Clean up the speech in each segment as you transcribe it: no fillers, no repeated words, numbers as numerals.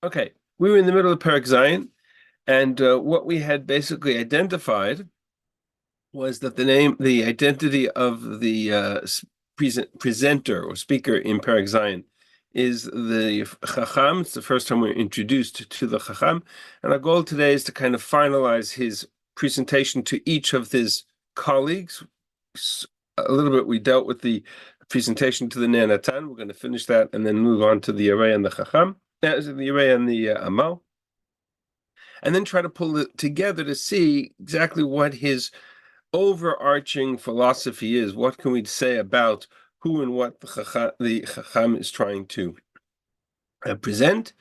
Okay, we were in the middle of Perek Zion, and what we had basically identified was that the identity of the presenter or speaker in Perek Zion is the Chacham. It's the first time we're introduced to the Chacham, and our goal today is to kind of finalize his presentation to each of his colleagues. A little bit we dealt with the presentation to the Ne'anatan. We're going to finish that and then move on to the Array and the Chacham, the Array and the Amal, and then try to pull it together to see exactly what his overarching philosophy is. What can we say about who and what the Chacham is trying to present?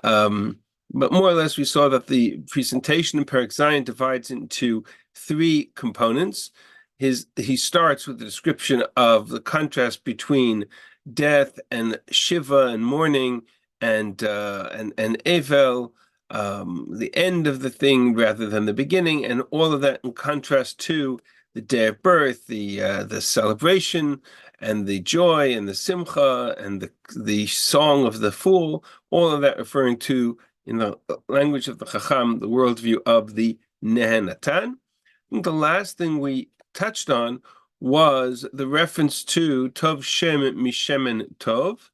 But more or less, we saw that the presentation in Perek Zion divides into three components. He starts with the description of the contrast between death and Shiva and mourning and Evel, the end of the thing rather than the beginning, and all of that in contrast to the day of birth, the celebration and the joy and the simcha and the song of the fool, all of that referring to, in the language of the Chacham, the worldview of the Ne'anatan. The last thing we touched on was the reference to Tov Shem Mishemen Tov.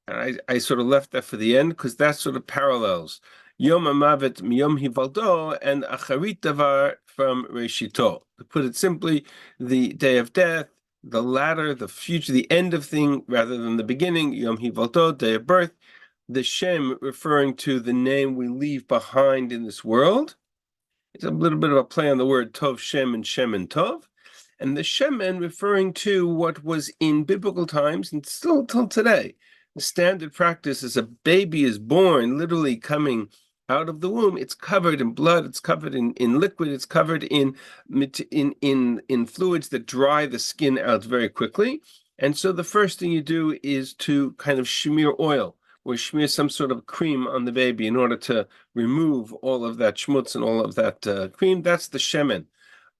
And I sort of left that for the end because that sort of parallels Yom Hamavet Miyom Hivaldo and Acharit Davar from Reshito. To put it simply, the day of death, the latter, the future, the end of thing rather than the beginning, Yom Hivaldo, day of birth, the Shem referring to the name we leave behind in this world. It's a little bit of a play on the word Tov Shem and Tov. And the Shemen referring to what was in biblical times and still till today. The standard practice is a baby is born, literally coming out of the womb. It's covered in blood, it's covered in liquid, it's covered in fluids that dry the skin out very quickly. And so the first thing you do is to kind of smear oil or smear some sort of cream on the baby in order to remove all of that schmutz and all of that cream. That's the shemen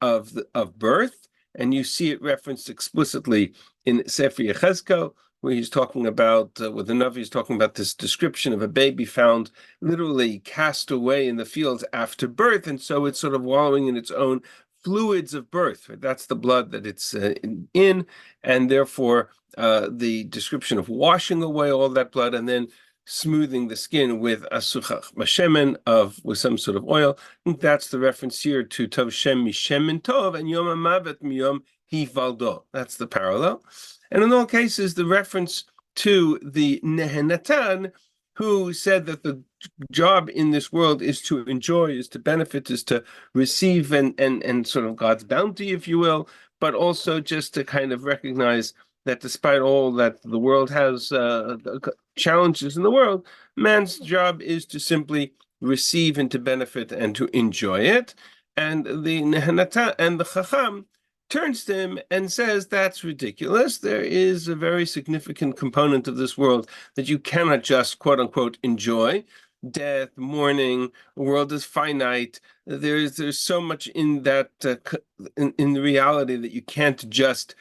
of birth, and you see it referenced explicitly in Sefer Yechezkel, where he's talking about, with the Navi, he's talking about this description of a baby found literally cast away in the fields after birth, and so it's sort of wallowing in its own fluids of birth. Right? That's the blood that it's in, and therefore the description of washing away all that blood and then smoothing the skin with asuchach mashemen with some sort of oil. I think that's the reference here to Tov Shem Mishemen Tov and Yom Hamavet Miyom Hivaldo. That's the parallel. And in all cases, the reference to the Ne'anatan, who said that the job in this world is to enjoy, is to benefit, is to receive and sort of God's bounty, if you will, but also just to kind of recognize that despite all that the world has challenges in the world, man's job is to simply receive and to benefit and to enjoy it. And the Nehanata and the Chacham turns to him and says, that's ridiculous. There is a very significant component of this world that you cannot just, quote unquote, enjoy. Death, mourning, the world is finite. There's so much in that, in the reality that you can't just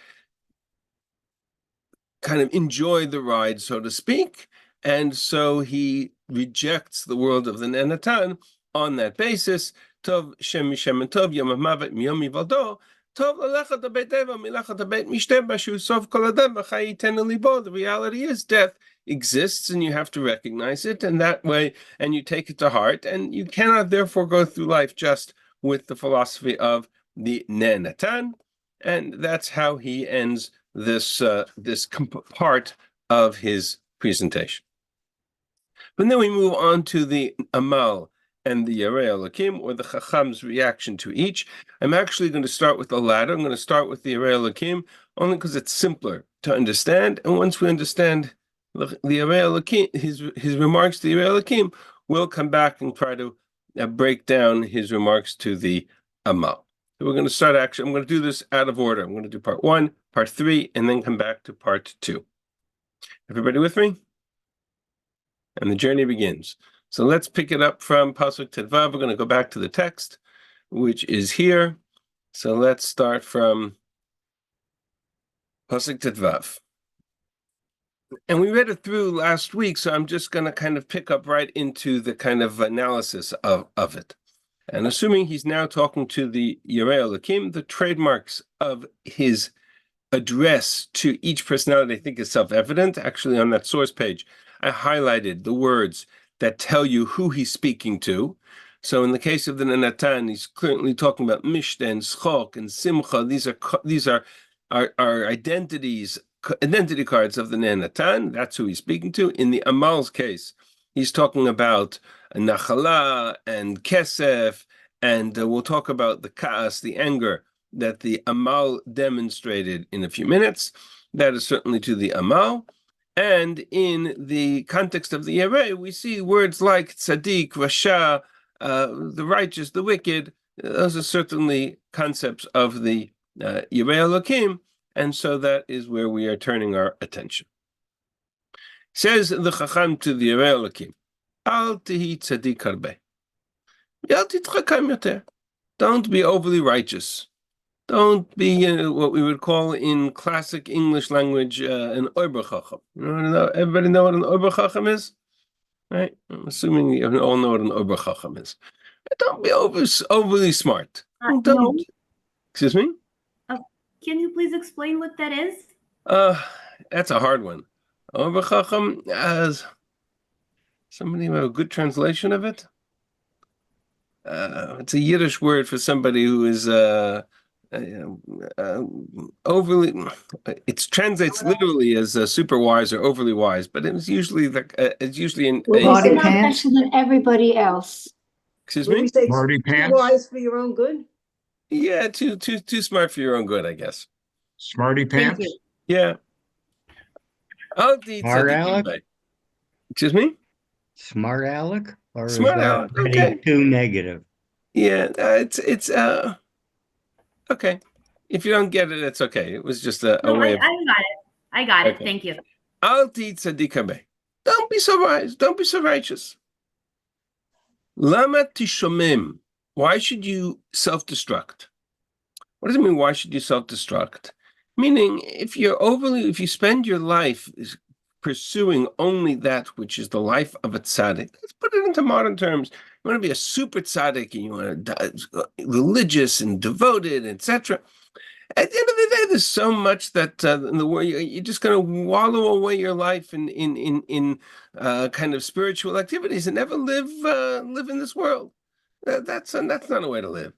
kind of enjoy the ride, so to speak. And so he rejects the world of the Ne'anatan on that basis. Tov Shem Mishem Tov Yom Hamavet Miyom Hivaldo. Tov Lalachat Abeit Eva Milachat Abeit Mishtem Bashu Sof Kol Adam B'Chai Yiten Libo. The reality is death exists and you have to recognize it, and that way, and you take it to heart, and you cannot therefore go through life just with the philosophy of the Ne'anatan. And that's how he ends this part of his presentation. But then we move on to the Amal and the Yarei Elokim, or the Chacham's reaction to each. I'm actually going to start with the latter. I'm going to start with the Yarei Elokim, only because it's simpler to understand. And once we understand the Yarei Elokim, his remarks to the Yarei Elokim, we'll come back and try to break down his remarks to the Amal. So we're going to start I'm going to do this out of order. I'm going to do part 1, part 3, and then come back to part 2. Everybody with me? And the journey begins. So let's pick it up from Pasuk Tedvav. We're going to go back to the text, which is here. So let's start from Pasuk Tedvav. And we read it through last week, so I'm just going to kind of pick up right into the kind of analysis of it. And assuming he's now talking to the Yirei Elokim, the trademarks of his address to each personality, I think, is self-evident. Actually, on that source page, I highlighted the words that tell you who he's speaking to. So in the case of the Nenatan, he's clearly talking about Mishta and Schok and Simcha. These are our identity cards of the Nenatan. That's who he's speaking to. In the Amal's case, he's talking about Nachala and Kesef, and we'll talk about the Kaas, the anger that the Amal demonstrated in a few minutes. That is certainly to the Amal. And in the context of the Yireh, we see words like tzaddik, rasha, the righteous, the wicked. Those are certainly concepts of the Yireh Elokim, and so that is where we are turning our attention. Says the Chacham to the Yireh Elokim, Al tihi tzaddik harbe. Yal titchakam yoter. Don't be overly righteous. Don't be what we would call in classic English language an Ober Chacham. Everybody know what an Ober Chacham is? Right? I'm assuming you all know what an Ober Chacham is. Don't be overly smart. Don't. No. Excuse me? Can you please explain what that is? That's a hard one. Ober Chacham, somebody have a good translation of it? It's a Yiddish word for somebody who is overly. It translates literally as super wise or overly wise, but it's usually in Body pants than everybody else. Excuse Would me? we say Smarty too pants? wise for your own good? Yeah, too smart for your own good, I guess. Smarty Thank pants? you. Yeah. Smart aleck? Excuse me? Smart aleck? Or Smart is that aleck, already okay. too negative? Yeah, it's okay. If you don't get it, it's okay. It was just a No, way I of. got it. I got it. Okay. Thank you. Al ti tzaddik. Don't be so wise. Don't be so righteous. Lama tishomem. Why should you self-destruct? What does it mean? Why should you self-destruct? Meaning, if you spend your life pursuing only that which is the life of a tzaddik, let's put it into modern terms. You want to be a super tzaddik, and you want to be religious and devoted, etc. At the end of the day, there's so much that in the world you're just going to wallow away your life in kind of spiritual activities and never live in this world. That's not a way to live.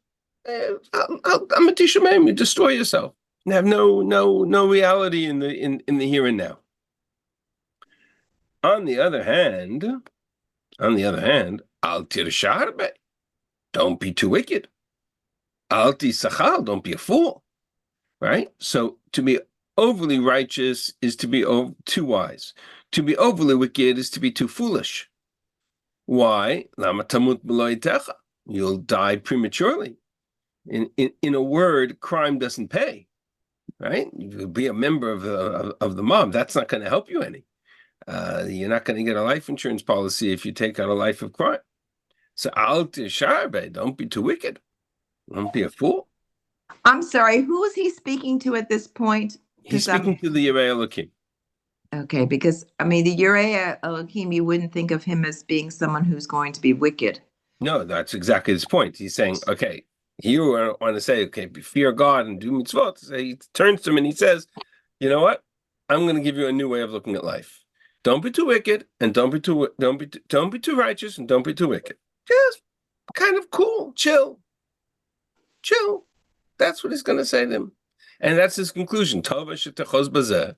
I'm a tishamem. You destroy yourself and have no reality in the here and now. On the other hand, al tirshar, don't be too wicked. Al tisachal, don't be a fool. Right? So to be overly righteous is to be too wise. To be overly wicked is to be too foolish. Why? Lama tamut b'lo yitecha. You'll die prematurely. In a word, crime doesn't pay. Right? You'll be a member of the mob. That's not going to help you any. You're not going to get a life insurance policy if you take out a life of crime. So al tisharbe, don't be too wicked. Don't be a fool. I'm sorry, who is he speaking to at this point? He's speaking to the Yirei Elokim. Okay, because I mean, the Yirei Elohim, you wouldn't think of him as being someone who's going to be wicked. No, that's exactly his point. He's saying, okay, you want to say, okay, fear God and do mitzvot. So he turns to him and he says, you know what? I'm going to give you a new way of looking at life. Don't be too wicked, and don't be too righteous, and don't be too wicked. Just kind of cool, chill. That's what he's going to say to him. And that's his conclusion. Tova shetachos bazeh,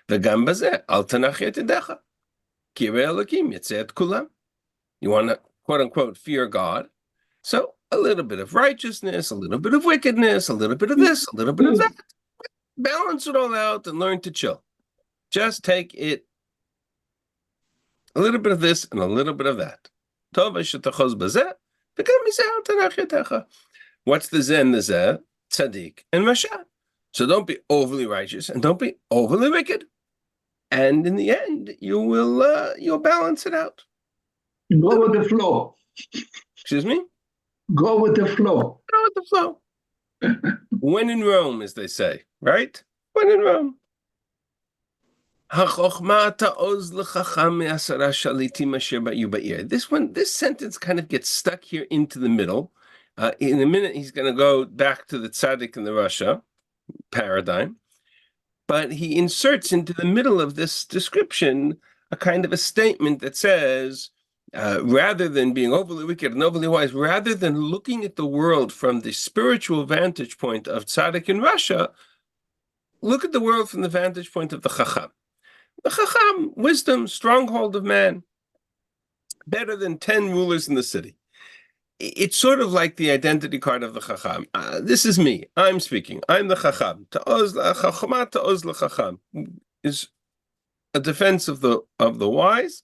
v'gam bazeh, al tanach yetidecha. Ki yirei Elokim yitzeh et kulam. You want to, quote unquote, fear God. So a little bit of righteousness, a little bit of wickedness, a little bit of this, a little bit of that. Balance it all out and learn to chill. Just take it a little bit of this and a little bit of that. Tova shetachos bazeh, v'gam bazeh, al tanach yetidecha. What's the zen, the zeh? Tzaddik and Moshe. So don't be overly righteous and don't be overly wicked. And in the end, you'll balance it out. Go with the flow. Excuse me? Go with the flow. Go with the flow. When in Rome, as they say, right? When in Rome. This sentence kind of gets stuck here into the middle. In a minute, he's going to go back to the tzaddik and the Rasha paradigm, but he inserts into the middle of this description a kind of a statement that says, rather than being overly wicked and overly wise, rather than looking at the world from the spiritual vantage point of tzaddik and Rasha, look at the world from the vantage point of the chacham. The chacham, wisdom, stronghold of man, better than 10 rulers in the city. It's sort of like the identity card of the chacham. This is me. I'm speaking. I'm the chacham. Ta'oz l'chacham is a defense of the wise,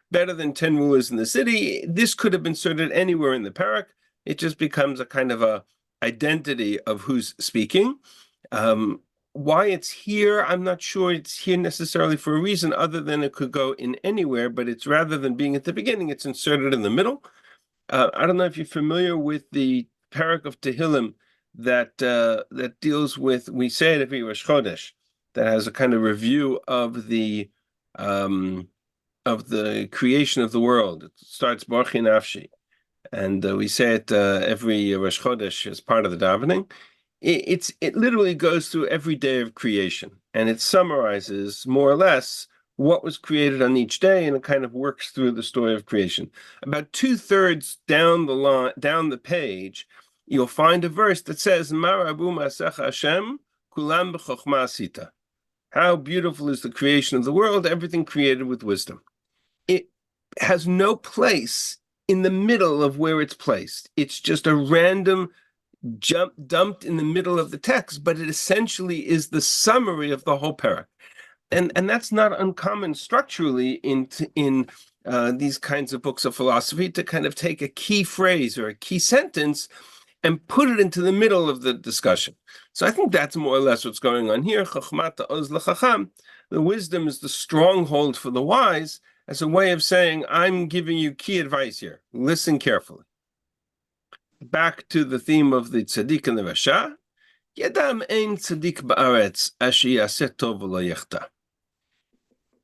better than 10 rulers in the city. This could have been inserted anywhere in the parak. It just becomes a kind of a identity of who's speaking. Why it's here, I'm not sure it's here necessarily for a reason other than it could go in anywhere, but it's rather than being at the beginning, it's inserted in the middle. I don't know if you're familiar with the parak of Tehillim that deals with, we say it every Rosh Chodesh, that has a kind of review of the creation of the world. It starts Baruch Nafshi, and we say it every Rosh Chodesh as part of the davening. It literally goes through every day of creation, and it summarizes more or less what was created on each day, and it kind of works through the story of creation. About 2/3 down the page, you'll find a verse that says, "Marabu Masech Hashem Kulam b'Chochma Asita." How beautiful is the creation of the world, everything created with wisdom. It has no place in the middle of where it's placed. It's just a random dumped in the middle of the text, but it essentially is the summary of the whole parak. And that's not uncommon structurally in these kinds of books of philosophy, to kind of take a key phrase or a key sentence and put it into the middle of the discussion. So I think that's more or less what's going on here. The wisdom is the stronghold for the wise, as a way of saying, I'm giving you key advice here. Listen carefully. Back to the theme of the tzaddik and the rasha. Yadam ein tzaddik ba'aretz asher yaseh tov v'lo yachta.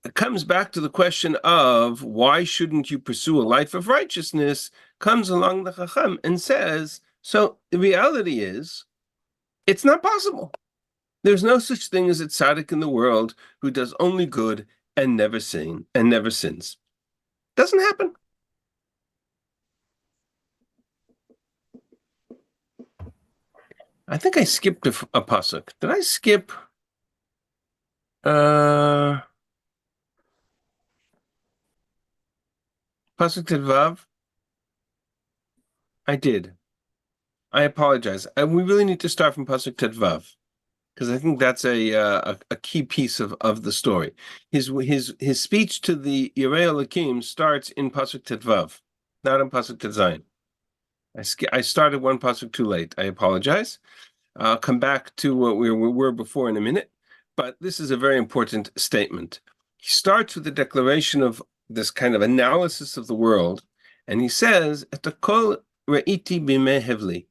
It comes back to the question of why shouldn't you pursue a life of righteousness, comes along the chacham and says, so the reality is, it's not possible. There's no such thing as a tzaddik in the world who does only good and never sins. Doesn't happen. I think I skipped a pasuk. Did I skip? Pasuk Tedvav? I did. I apologize. We really need to start from Pasuk Tedvav, because I think that's a key piece of the story. His speech to the Yirei Elokim starts in Pasuk Tedvav, not in Pasuk Tedzayin. I started one pasuk too late. I apologize. I'll come back to what we were before in a minute, but this is a very important statement. He starts with the declaration of this kind of analysis of the world, and he says, "Et hakol re'iti bimei hevli.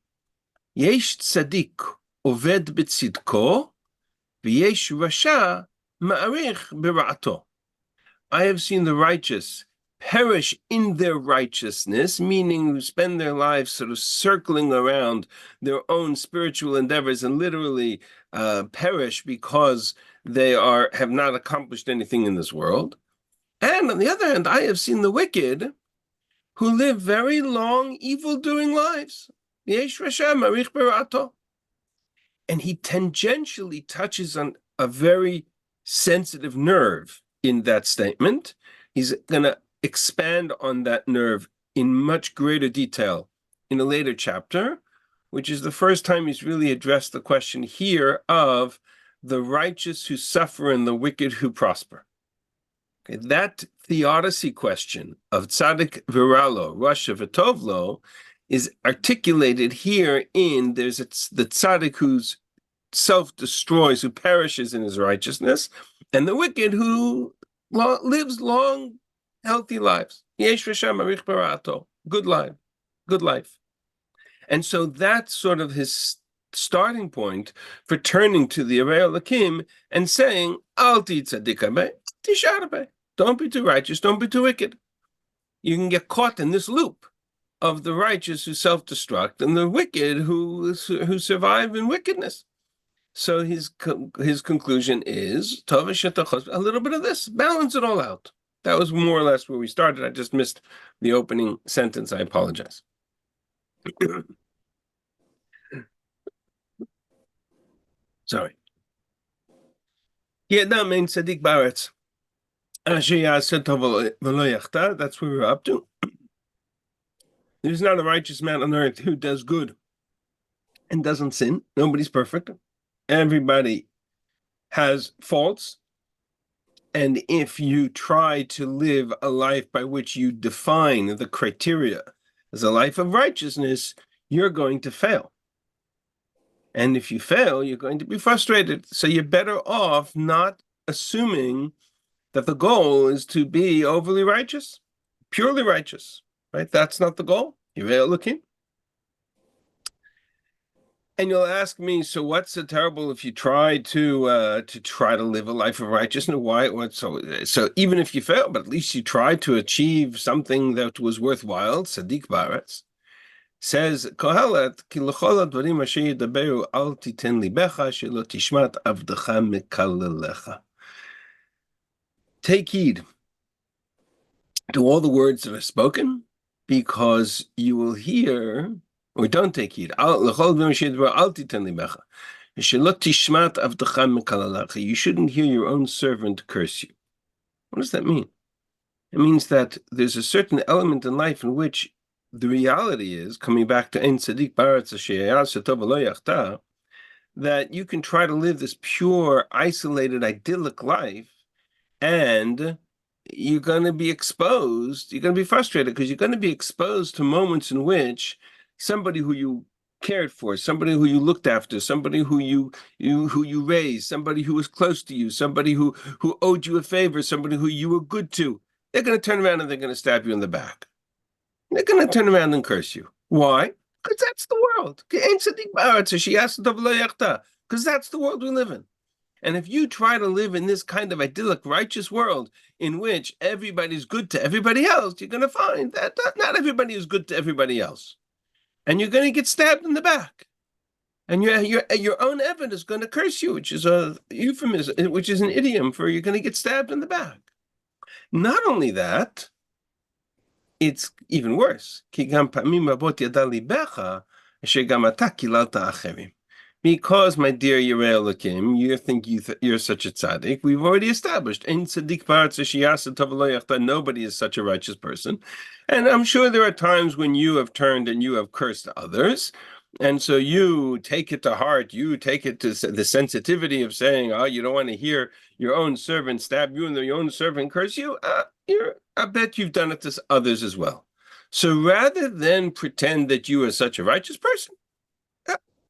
Yesh tzadik oved b'tzidko, v'yesh rasha ma'arich b'ra'ato." I have seen the righteous perish in their righteousness, meaning who spend their lives sort of circling around their own spiritual endeavors and literally perish because they have not accomplished anything in this world. And on the other hand, I have seen the wicked who live very long, evil-doing lives. And he tangentially touches on a very sensitive nerve in that statement. He's going to expand on that nerve in much greater detail in a later chapter, which is the first time he's really addressed the question here of the righteous who suffer and the wicked who prosper. Okay, that theodicy question of tzaddik viralo, rasha v'tovlo, is articulated here in the tzaddik who's self-destroys, who perishes in his righteousness, and the wicked who lives long, healthy lives. Good life. And so that's sort of his starting point for turning to the Yirei Elokim and saying, Al ti tzaddik Tisharbe. Don't be too righteous. Don't be too wicked. You can get caught in this loop of the righteous who self-destruct and the wicked who survive in wickedness. So his conclusion is a little bit of this, balance it all out. That was more or less where we started. I just missed the opening sentence. I apologize. Sorry. That's where we're up to. There's not a righteous man on earth who does good and doesn't sin. Nobody's perfect. Everybody has faults. And if you try to live a life by which you define the criteria as a life of righteousness, you're going to fail. And if you fail, you're going to be frustrated. So you're better off not assuming that the goal is to be overly righteous, purely righteous, right? That's not the goal. You're looking. And you'll ask me, so what's so terrible if you try to live a life of righteousness? Why? So even if you fail, but at least you tried to achieve something that was worthwhile. Sadiq Baretz says, "Kohelet ki l'chol hadvarim asher yidaberu al titen libecha shelo tishmat avdecha mekalelecha." Take heed to all the words that are spoken, because you will hear. Or don't take heed. You shouldn't hear your own servant curse you. What does that mean? It means that there's a certain element in life in which the reality is, coming back to Ein Tzaddik Baretz that you can try to live this pure, isolated, idyllic life, and you're going to be exposed, you're going to be frustrated, because you're going to be exposed to moments in which somebody who you cared for, somebody who you looked after, somebody who you raised, somebody who was close to you, somebody who owed you a favor, somebody who you were good to, they're going to turn around and they're going to stab you in the back. They're going to turn around and curse you. Why? Because that's the world. Because that's the world we live in. And if you try to live in this kind of idyllic, righteous world in which everybody's good to everybody else, you're going to find that not everybody is good to everybody else. And you're going to get stabbed in the back. And your own Evan is going to curse you, which is a euphemism, which is an idiom for you're going to get stabbed in the back. Not only that, it's even worse. Because, my dear Yirei Elokim, you think you're such a tzaddik. We've already established. Nobody is such a righteous person. And I'm sure there are times when you have turned and you have cursed others. And so you take it to heart. You take it to the sensitivity of saying, oh, you don't want to hear your own servant stab you and your own servant curse you. I bet you've done it to others as well. So rather than pretend that you are such a righteous person,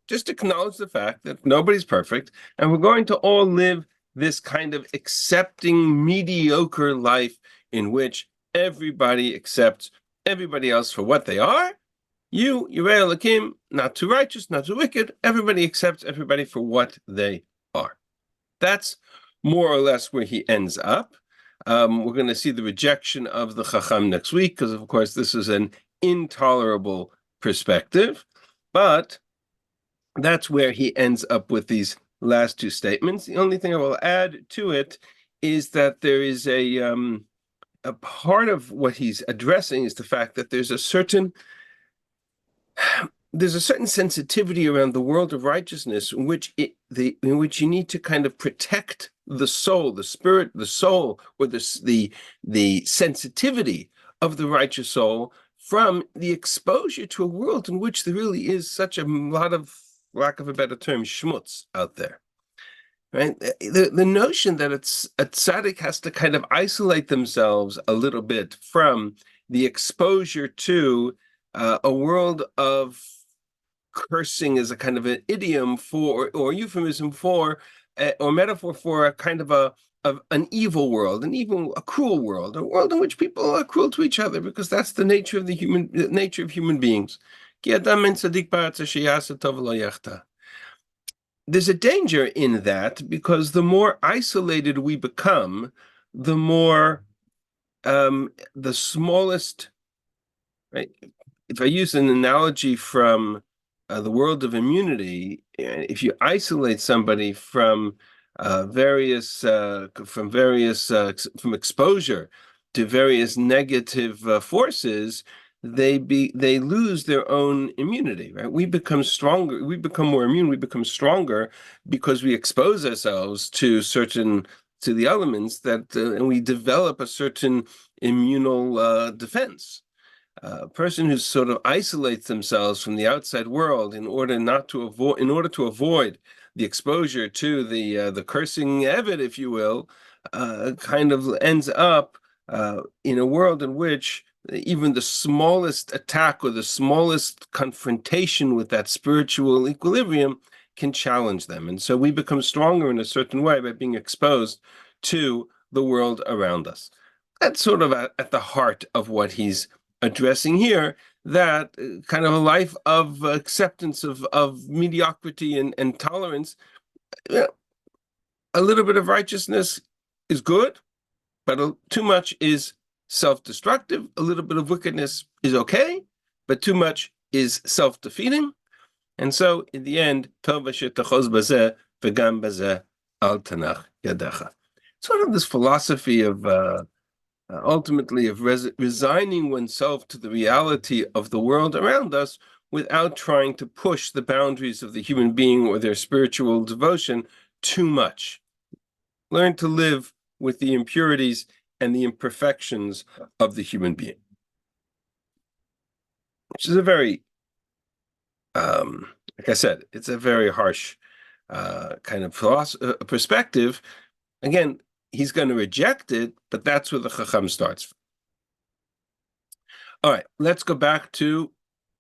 just acknowledge the fact that nobody's perfect, and we're going to all live this kind of accepting, mediocre life in which everybody accepts everybody else for what they are. You, Yirei Elokim, not too righteous, not too wicked. Everybody accepts everybody for what they are. That's more or less where he ends up. We're going to see the rejection of the Chacham next week, because, of course, this is an intolerable perspective. But that's where he ends up with these last two statements. The only thing I will add to it is that there is a part of what he's addressing is the fact that there's a certain sensitivity around the world of righteousness in which you need to kind of protect the soul, the spirit, the soul, or the sensitivity of the righteous soul from the exposure to a world in which there really is such a lot of, lack of a better term, schmutz out there, right? The notion that a tzaddik has to kind of isolate themselves a little bit from the exposure to a world of cursing is a kind of an idiom for, or euphemism for, or metaphor for a kind of an evil world, a cruel world, a world in which people are cruel to each other, because that's the nature of human beings. There's a danger in that, because the more isolated we become, the more the smallest, right? If I use an analogy from the world of immunity, if you isolate somebody from from exposure to various negative forces, they lose their own immunity, right? We become stronger, we become more immune, we become stronger because we expose ourselves to the elements that and we develop a certain immunal defense. A person who sort of isolates themselves from the outside world in order to avoid the exposure to the cursing Evid, if you will, kind of ends up in a world in which even the smallest attack or the smallest confrontation with that spiritual equilibrium can challenge them. And so we become stronger in a certain way by being exposed to the world around us. That's sort of at the heart of what he's addressing here, that kind of a life of acceptance of mediocrity and tolerance. A little bit of righteousness is good, but too much is self-destructive. A little bit of wickedness is okay, but too much is self-defeating. And so, in the end, tov asher tachos bazeh v'gam bazeh al tanach yadecha. Sort of this philosophy of ultimately of resigning oneself to the reality of the world around us without trying to push the boundaries of the human being or their spiritual devotion too much. Learn to live with the impurities and the imperfections of the human being, which is a very, like I said, it's a very harsh kind of perspective. Again, he's going to reject it, but that's where the Chacham starts. All right, let's go back to,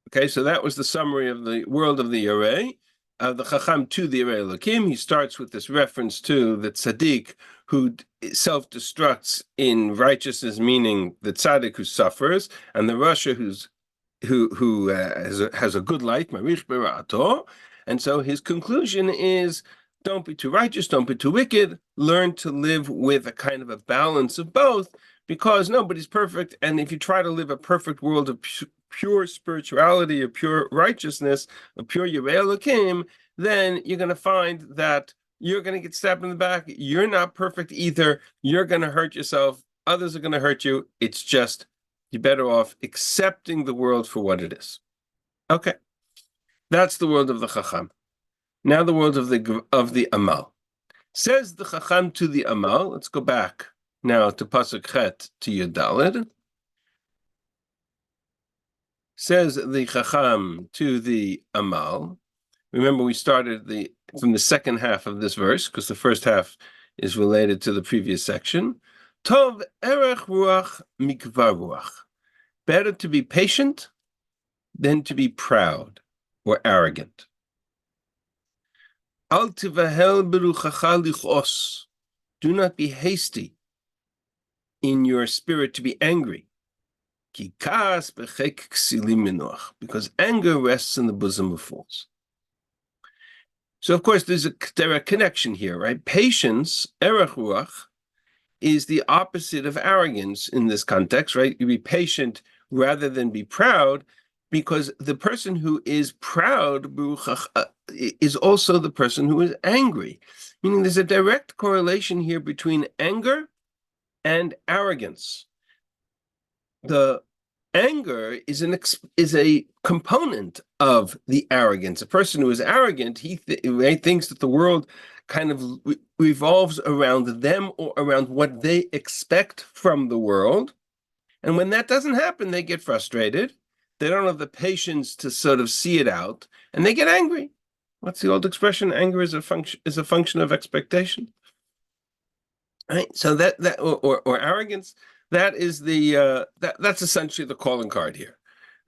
okay, so that was the summary of the world of the Yarei, the Chacham to the Yarei Elokim. He starts with this reference to the Tzaddik who self-destructs in righteousness, meaning the Tzaddik who suffers, and the Rasha who has a good life, Marich Berato. And so his conclusion is, don't be too righteous, don't be too wicked, learn to live with a kind of a balance of both, because nobody's perfect, and if you try to live a perfect world of pure spirituality, of pure righteousness, of pure Yirei Elokim, then you're going to find that you're going to get stabbed in the back. You're not perfect either. You're going to hurt yourself. Others are going to hurt you. It's just, you're better off accepting the world for what it is. Okay, that's the world of the Chacham. Now the world of the Amal. Says the Chacham to the Amal. Let's go back now to Pasuk Chet to Yudalid. Says the Chacham to the Amal. Remember, we started from the second half of this verse, because the first half is related to the previous section. Tov erech ruach mikvar ruach. Better to be patient than to be proud or arrogant. Al tivahel beruchacha lichos. Do not be hasty in your spirit to be angry. Ki kas bechek ksilim minoach. Because anger rests in the bosom of fools. So, of course, there's a direct connection here, right? Patience, erech ruach, is the opposite of arrogance in this context, right? You be patient rather than be proud, because the person who is proud is also the person who is angry. Meaning there's a direct correlation here between anger and arrogance. The anger is a component of the arrogance. A person who is arrogant, he thinks that the world kind of revolves around them or around what they expect from the world. And when that doesn't happen, they get frustrated. They don't have the patience to sort of see it out, and they get angry. What's the old expression? Anger is a function of expectation. Right? So that or arrogance, that is that's essentially the calling card here.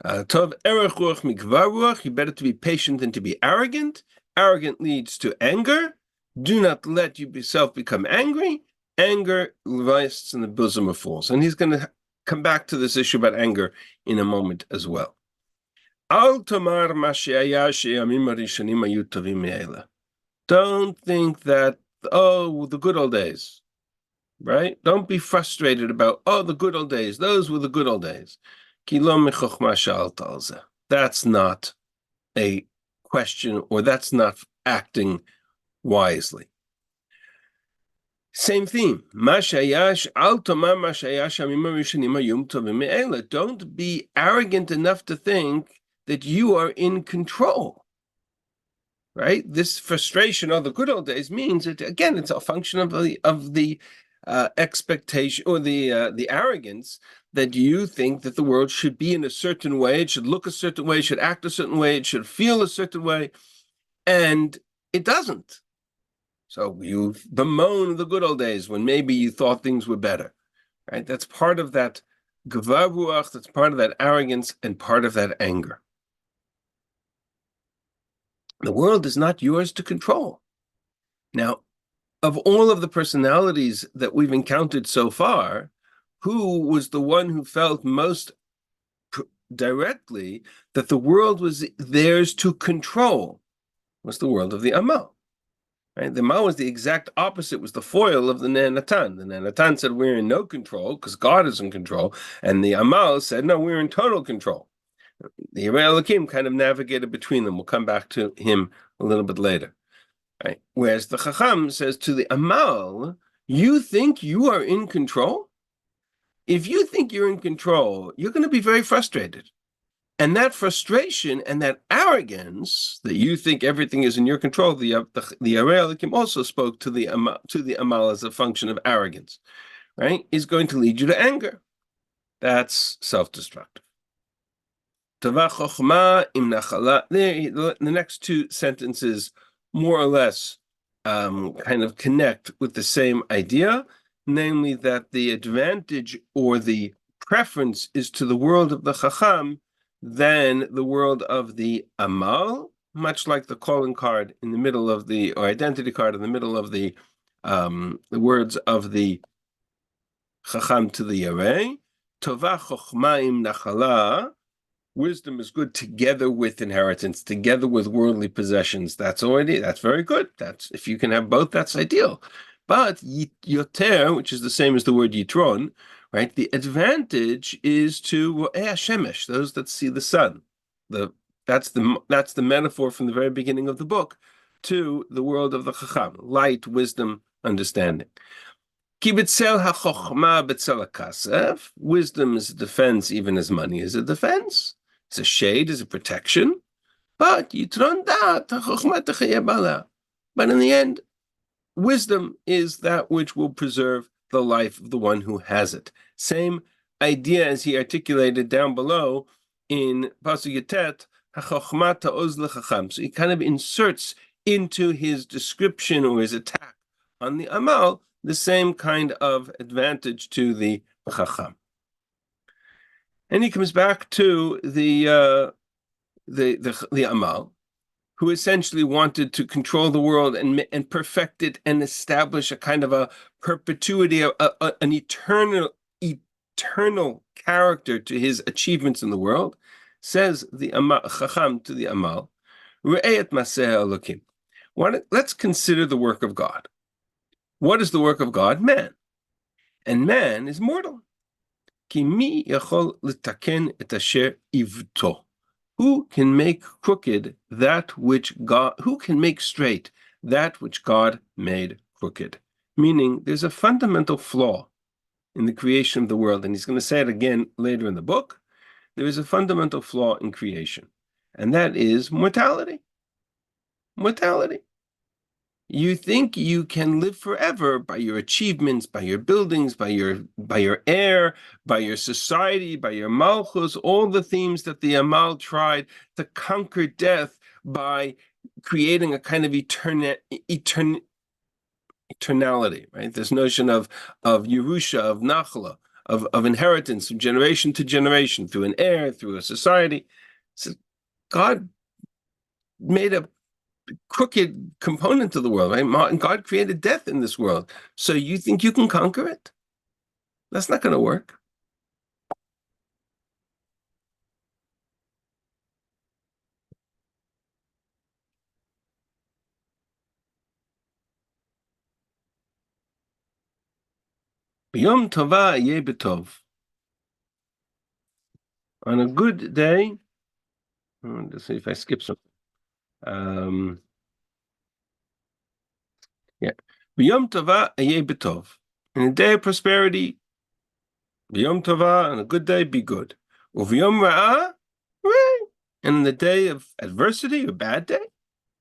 Tov erech ruach mikvar ruach. You better to be patient than to be arrogant. Arrogant leads to anger. Do not let yourself become angry. Anger rests in the bosom of fools. And he's going to come back to this issue about anger in a moment as well. Al tomar ma she'aya she'yamim harishonim hayu tovim me'ela. Don't think that, oh, the good old days. right? Don't be frustrated about, oh, the good old days. Those were the good old days. Ki lo mechokma sha'alta al zeh. That's not a question, or that's not acting wisely. Same theme. Don't be arrogant enough to think that you are in control. Right? This frustration of the good old days means that, again, it's a function of the expectation, or the arrogance that you think that the world should be in a certain way, it should look a certain way, it should act a certain way, it should feel a certain way, and it doesn't. So you bemoan the good old days when maybe you thought things were better, right? That's part of that gvar ruach, that's part of that arrogance, and part of that anger. The world is not yours to control. Now, of all of the personalities that we've encountered so far, who was the one who felt most directly that the world was theirs to control? Was the world of the Amal. Right? The Amal was the exact opposite, was the foil of the Ne'anatan. The Ne'anatan said, we're in no control because God is in control. And the Amal said, no, we're in total control. The Yerei Elokim kind of navigated between them. We'll come back to him a little bit later. Right? Whereas the Chacham says to the Amal, you think you are in control? If you think you're in control, you're going to be very frustrated. And that frustration and that arrogance that you think everything is in your control, the Yerei Elokim also spoke to the Amal as a function of arrogance, right? Is going to lead you to anger. That's self-destructive. The next two sentences more or less kind of connect with the same idea, namely that the advantage or the preference is to the world of the Chacham than the world of the Amal, much like the calling card in the middle of or identity card in the middle of the words of the Chacham to the Yerei. Tova chochma im nachala. Wisdom is good together with inheritance, together with worldly possessions. That's very good. That's, if you can have both, that's ideal. But yoter, which is the same as the word yitron, right? The advantage is to shemesh, those that see the sun. That's the metaphor from the very beginning of the book to the world of the Chacham, light, wisdom, understanding. Ki b'tzel hachochma b'tzel hakasef. Wisdom is a defense, even as money is a defense. It's a shade, it's a protection. But yitron dat hachochma techayeh bala. But in the end, wisdom is that which will preserve the life of the one who has it. Same idea as he articulated down below in Pasuk Yatet, hachochma ta'oz l'chacham. So he kind of inserts into his description or his attack on the Amal the same kind of advantage to the Chacham. And he comes back to the Amal, who essentially wanted to control the world and perfect it and establish a kind of a perpetuity, an eternal character to his achievements in the world. Says the Chacham to the Amal, Re'et maseh Elokim. Let's consider the work of God. What is the work of God? Man. And man is mortal. Ki mi yachol litaken et asher ivto. Who can make crooked that which God, who can make straight that which God made crooked? Meaning there's a fundamental flaw in the creation of the world. And he's going to say it again later in the book. There is a fundamental flaw in creation, and that is mortality. Mortality. You think you can live forever by your achievements, by your buildings, by your air, by your society, by your malchus, all the themes that the Amal tried to conquer death by creating a kind of eternality, right? This notion of Yerusha, of Nachla, of inheritance from generation to generation, through an heir, through a society. So God made a crooked component to the world, right? And God created death in this world. So you think you can conquer it? That's not going to work. B'yom tova yeh b'tov. On a good day, let's see if I skip something. Yeah. B'yom tova yeh b'tov. In a day of prosperity, b'yom tova, on a good day, be good. Uv'yom ra'ah, right? And in the day of adversity, a bad day,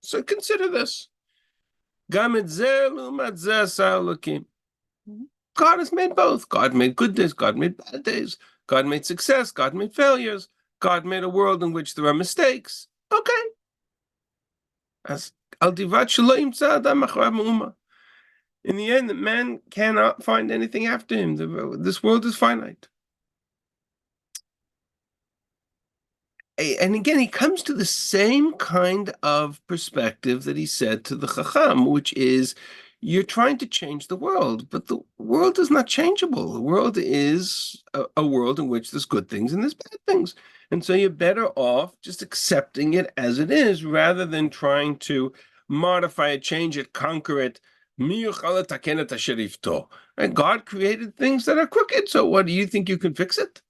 so consider this. Gam et zeh l'umat zeh asa Elokim. God has made both. God made good days, God made bad days. God made success, God made failures. God made a world in which there are mistakes. Okay. As al divat shelo yimtza adam acharav me'uma. In the end, man cannot find anything after him. This world is finite. And again, he comes to the same kind of perspective that he said to the Chacham, which is, you're trying to change the world, but the world is not changeable. The world is a world in which there's good things and there's bad things. And so you're better off just accepting it as it is, rather than trying to modify it, change it, conquer it. Right? God created things that are crooked. So what, do you think you can fix it?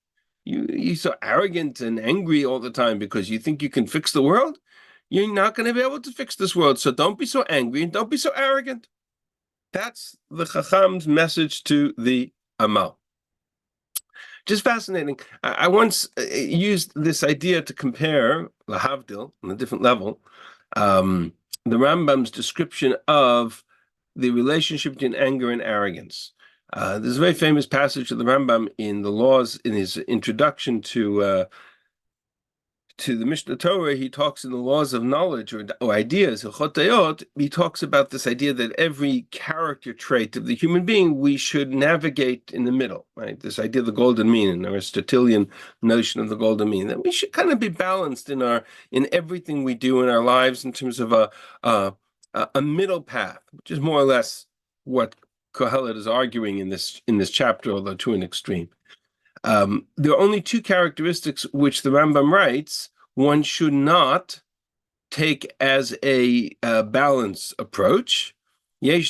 You're so arrogant and angry all the time because you think you can fix the world. You're not going to be able to fix this world. So don't be so angry and don't be so arrogant. That's the Chacham's message to the Amal. Just fascinating. I once used this idea to compare Lahavdil on a different level, the Rambam's description of the relationship between anger and arrogance. There's a very famous passage of the Rambam in the laws, in his introduction to the Mishnah Torah. He talks in the laws of knowledge or ideas, he talks about this idea that every character trait of the human being, we should navigate in the middle, right? This idea of the golden mean, an Aristotelian notion of the golden mean, that we should kind of be balanced in everything we do in our lives in terms of a middle path, which is more or less what KOHELET is arguing in this chapter, although to an extreme. There are only two characteristics which the Rambam writes one should not take as a balanced approach. There are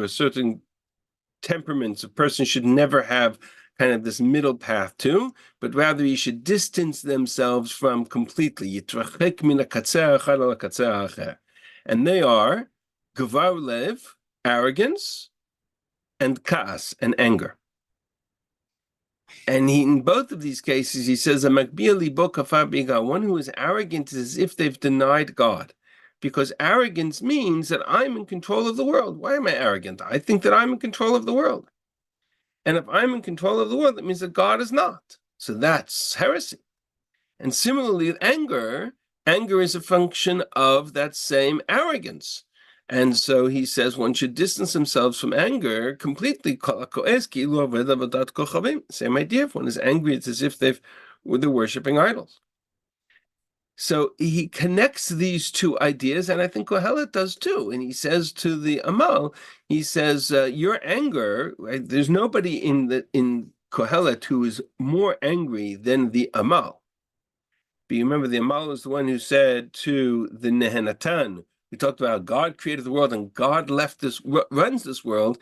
certain temperaments a person should never have kind of this middle path to, but rather he should distance themselves from completely. And they are Gevar Lev, arrogance, and Kaas, and anger. And in both of these cases, he says, one who is arrogant is as if they've denied God. Because arrogance means that I'm in control of the world. Why am I arrogant? I think that I'm in control of the world. And if I'm in control of the world, that means that God is not. So that's heresy. And similarly, anger is a function of that same arrogance. And so he says one should distance themselves from anger completely. Same idea. If one is angry, it's as if they're worshiping idols. So he connects these two ideas, and I think KOHELET does too. And he says to the Amal, he says, your anger, right? There's nobody in KOHELET who is more angry than the Amal. But you remember the Amal is the one who said to the Nehenatan, we talked about how God created the world and God runs this world.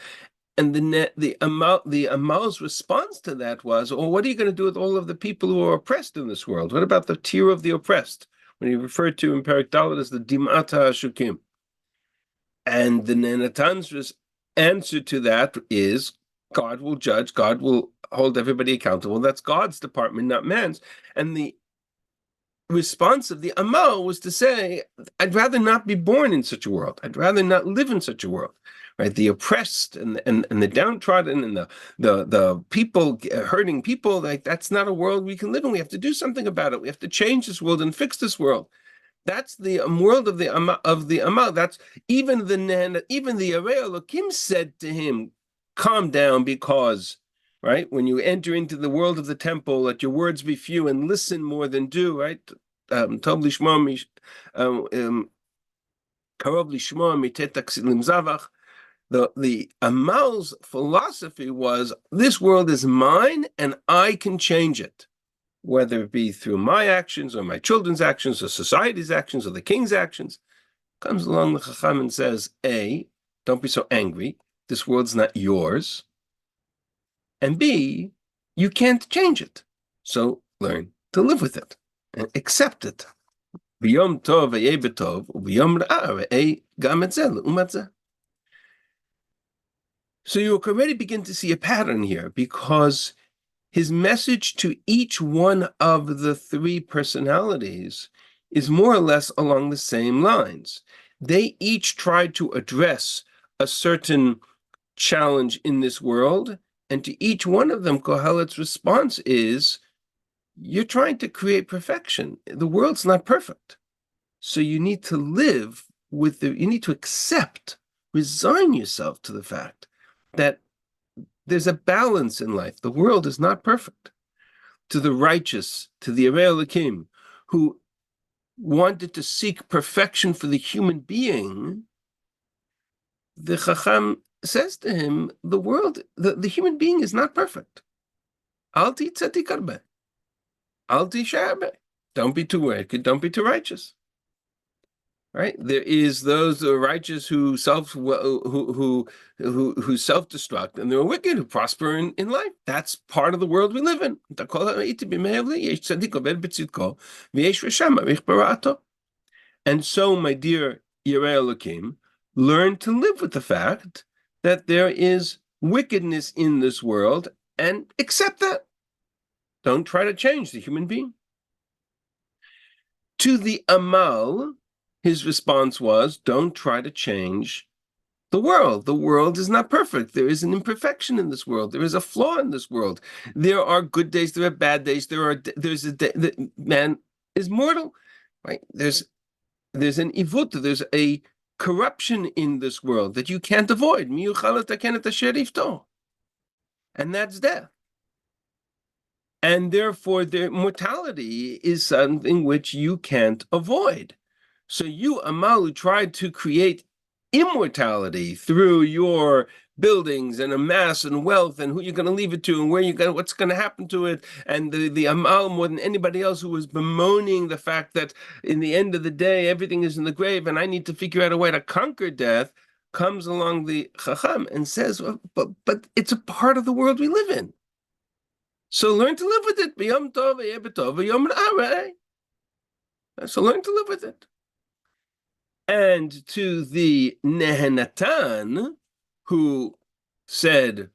And the Amal's response to that was, "Oh, what are you going to do with all of the people who are oppressed in this world? What about the tier of the oppressed?" When he referred to in Perek Dalet as the Dimata Hashukim. And the Nehenatan's answer to that is, God will judge, God will hold everybody accountable. That's God's department, not man's. And the response of the Amal was to say, I'd rather not be born in such a world. I'd rather not live in such a world. Right, the oppressed and the downtrodden and the people hurting people, like that's not a world we can live in. We have to do something about it. We have to change this world and fix this world. That's the world of the Amal. That's even the Arei Elokim said to him, "Calm down, because." Right? When you enter into the world of the temple, let your words be few and listen more than do, right? Tov lishma karov lishma mitet taksilim zavach. The Amal's philosophy was, this world is mine and I can change it, whether it be through my actions or my children's actions or society's actions or the king's actions. Comes along the Chacham and says, don't be so angry. This world's not yours. And B, you can't change it. So learn to live with it and accept it. B'yom tov v'yeh b'tov, u'b'yom ra'a v'yeh gam et zeh le'umat zeh. So you already begin to see a pattern here, because his message to each one of the three personalities is more or less along the same lines. They each tried to address a certain challenge in this world, and to each one of them, Kohelet's response is, you're trying to create perfection. The world's not perfect. So you need to live with you need to accept, resign yourself to the fact that there's a balance in life. The world is not perfect. To the righteous, to the Arei Elokim, who wanted to seek perfection for the human being, the Chacham says to him, the world, the human being is not perfect. Al ti tzadik arbe. Al ti sharbe. Don't be too wicked, don't be too righteous. Right? There is those who are righteous who self-destruct, and there are wicked who prosper in life. That's part of the world we live in. And so, my dear Yirei Elokim, learn to live with the fact that there is wickedness in this world and accept that. Don't try to change the human being. To the Amal, his response was, don't try to change the world. The world is not perfect. There is an imperfection in this world. There is a flaw in this world. There are good days, there are bad days, there's a day, man is mortal, right? There's an ivut, there's a corruption in this world that you can't avoid. And that's death. And therefore, their mortality is something which you can't avoid. So you, Amalu, tried to create immortality through your buildings and amass and wealth and who you're going to leave it to and what's going to happen to it. And the Amal, more than anybody else, who was bemoaning the fact that in the end of the day, everything is in the grave and I need to figure out a way to conquer death, comes along the Chacham and says, well, but it's a part of the world we live in. So learn to live with it. B'yom tov v'yeh b'tov v'yom ra'ah. So learn to live with it. And to the Nehenatan, who said,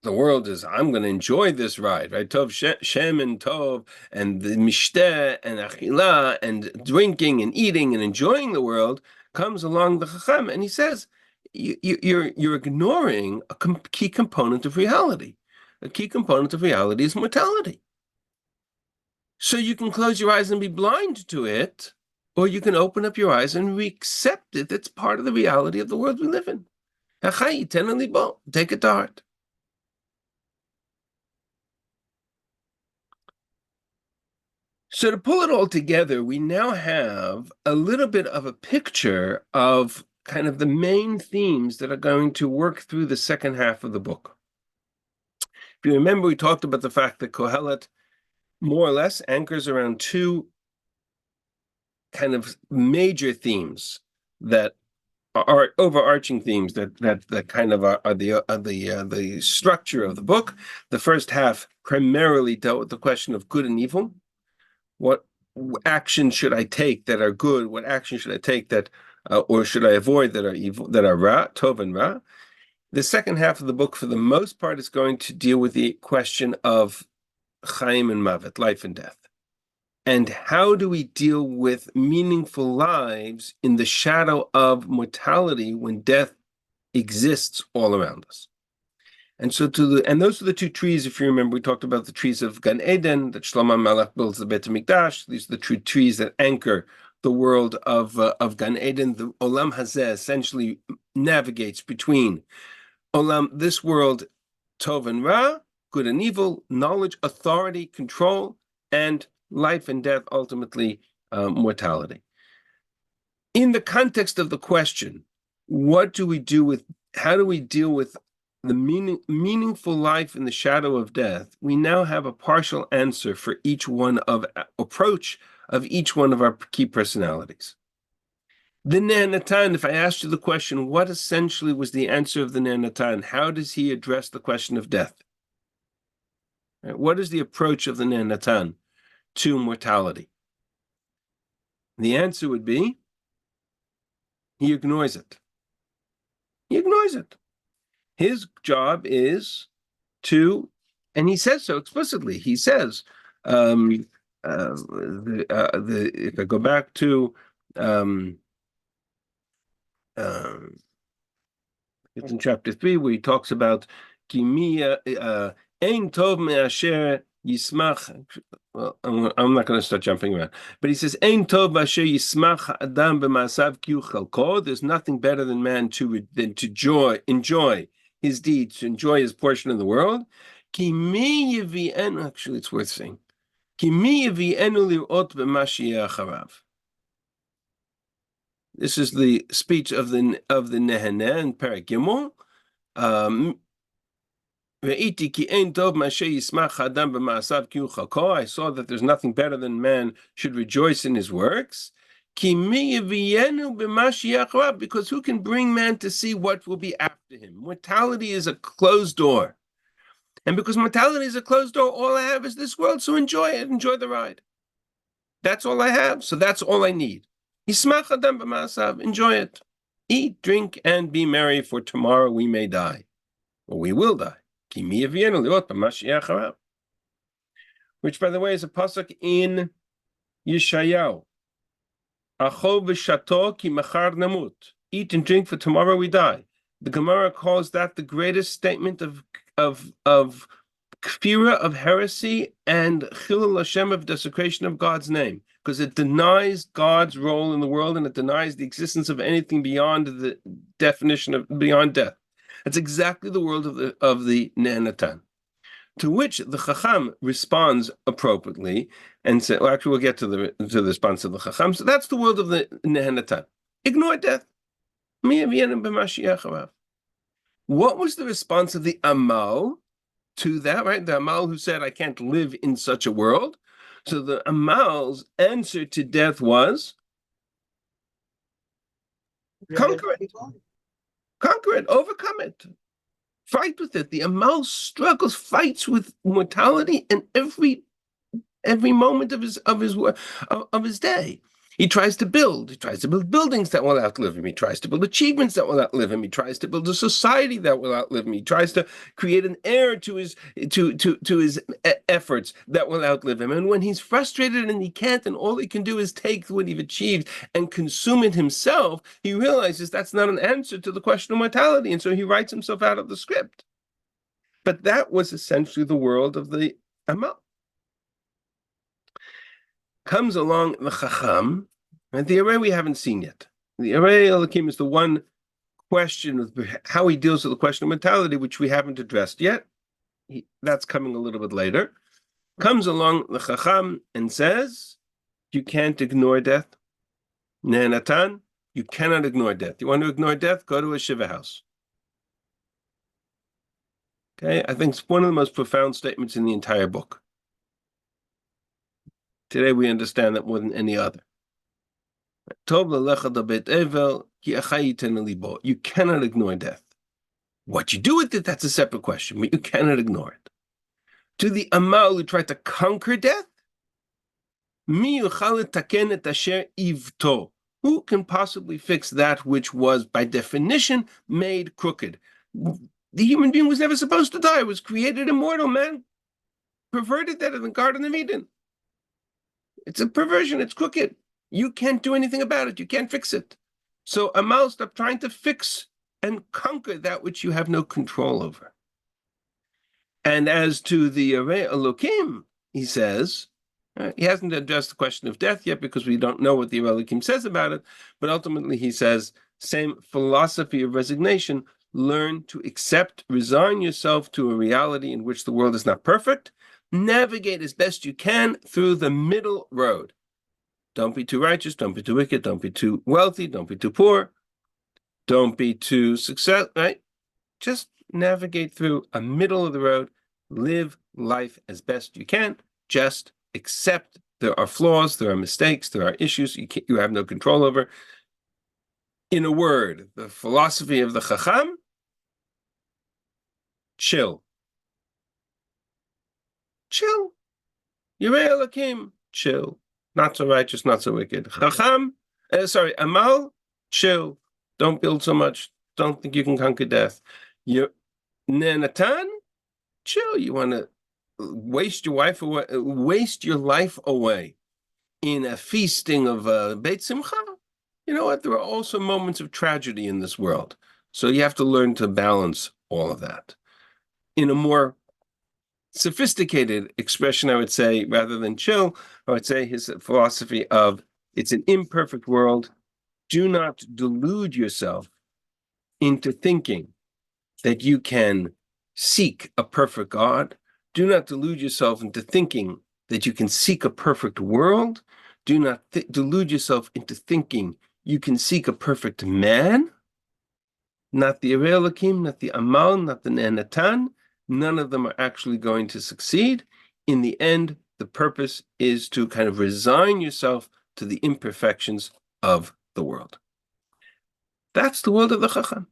the world is, I'm going to enjoy this ride, right? Tov Shem and Tov, and the Mishteh and Achila, and drinking and eating and enjoying the world, comes along the Chacham, and he says, you're ignoring a key component of reality. A key component of reality is mortality. So you can close your eyes and be blind to it, or you can open up your eyes and accept it. It's part of the reality of the world we live in. Take it to heart. So to pull it all together, we now have a little bit of a picture of kind of the main themes that are going to work through the second half of the book. If you remember, we talked about the fact that Kohelet more or less anchors around two kind of major themes that are overarching themes that kind of are the structure of the book. The first half primarily dealt with the question of good and evil. What actions should I take that are good? What actions should I take that, or should I avoid that are evil, that are ra, tov and ra? The second half of the book, for the most part, is going to deal with the question of chaim and mavet, life and death. And how do we deal with meaningful lives in the shadow of mortality when death exists all around us? And so those are the two trees. If you remember, we talked about the trees of Gan Eden, that Shlomo Melech builds the Beit HaMikdash. These are the true trees that anchor the world of Gan Eden. The Olam Hazeh essentially navigates between Olam, this world, Tov and Ra, good and evil, knowledge, authority, control, and life and death, ultimately mortality. In the context of the question, how do we deal with the meaningful life in the shadow of death? We now have a partial answer for each one of each one of our key personalities. The Ne'anatan, if I asked you the question, what essentially was the answer of the Ne'anatan? How does he address the question of death? Right? What is the approach of the Ne'anatan to mortality? The answer would be, he ignores it. He ignores it. His job is to, and he says so explicitly, he says, if I go back to, it's in chapter 3 where he talks about Kimia Ein Tov Me'asher Yismach. Well, I'm not going to start jumping around, but he says Ein Tov Asher Yismach Adam b'Maasav Ki hu Chalko. There's nothing better than man to enjoy his deeds, to enjoy his portion of the world. Ki mi yavi'enu. Actually, it's worth saying. Ki mi yavi'enu lir'ot b'ma she'yeh acharav. This is the speech of the Neheneh in Perek Gimel. I saw that there's nothing better than man should rejoice in his works. Because who can bring man to see what will be after him? Mortality is a closed door. And because mortality is a closed door, all I have is this world, so enjoy it, enjoy the ride. That's all I have, so that's all I need. Enjoy it. Eat, drink, and be merry, for tomorrow we may die, or we will die. Which, by the way, is a pasuk in Yeshayahu. Eat and drink, for tomorrow we die. The Gemara calls that the greatest statement of kfira, of heresy, and chilul Hashem, of desecration of God's name, because it denies God's role in the world and it denies the existence of anything beyond the definition of beyond death. That's exactly the world of the Ne'anatan. To which the Chacham responds appropriately and says, well, actually, we'll get to the response of the Chacham. So that's the world of the Ne'anatan. Ignore death. What was the response of the Amal to that, right? The Amal who said, I can't live in such a world. So the Amal's answer to death was, conquer it. Conquer it, overcome it. Fight with it. The Amal struggles, fights with mortality in every moment of his day. He tries to build buildings that will outlive him. He tries to build achievements that will outlive him. He tries to build a society that will outlive him. He tries to create an heir to his efforts that will outlive him. And when he's frustrated and he can't, and all he can do is take what he's achieved and consume it himself, he realizes that's not an answer to the question of mortality, and so he writes himself out of the script. But that was essentially the world of the Amal. Comes along the Chacham, and the array we haven't seen yet. The array Elohim is the one question of how he deals with the question of mortality, which we haven't addressed yet. That's coming a little bit later. Comes along the Chacham and says, you can't ignore death. Ne'anatan, you cannot ignore death. You want to ignore death? Go to a Shiva house. Okay, I think it's one of the most profound statements in the entire book. Today we understand that more than any other. You cannot ignore death. What you do with it, that's a separate question, but you cannot ignore it. To the Amal who tried to conquer death, who can possibly fix that which was, by definition, made crooked? The human being was never supposed to die. It was created immortal. Man perverted that in the Garden of Eden. It's a perversion. It's crooked. You can't do anything about it. You can't fix it. So Amal, stop trying to fix and conquer that which you have no control over. And as to the Arei Elokim, he says, he hasn't addressed the question of death yet because we don't know what the Arei Elokim says about it, but ultimately he says, same philosophy of resignation, learn to accept, resign yourself to a reality in which the world is not perfect, navigate as best you can through the middle road. Don't be too righteous, don't be too wicked, don't be too wealthy, don't be too poor, don't be too successful, right? Just navigate through a middle of the road, live life as best you can, just accept there are flaws, there are mistakes, there are issues you have no control over. In a word, the philosophy of the Chacham, chill. Chill. Yirei Elokim, chill. Not so righteous, not so wicked. Chacham, Amal, chill. Don't build so much. Don't think you can conquer death. Nenatan, chill. You want to waste your life away in a feasting of Beit Simcha? You know what? There are also moments of tragedy in this world. So you have to learn to balance all of that. In a more sophisticated expression, I would say, rather than chill, I would say his philosophy of it's an imperfect world. Do not delude yourself into thinking that you can seek a perfect God. Do not delude yourself into thinking that you can seek a perfect world. Do not delude yourself into thinking you can seek a perfect man. Not the Yirei Elokim, not the Amal, not the Ne'enatan. None of them are actually going to succeed. In the end, the purpose is to kind of resign yourself to the imperfections of the world. That's the world of the Chacham.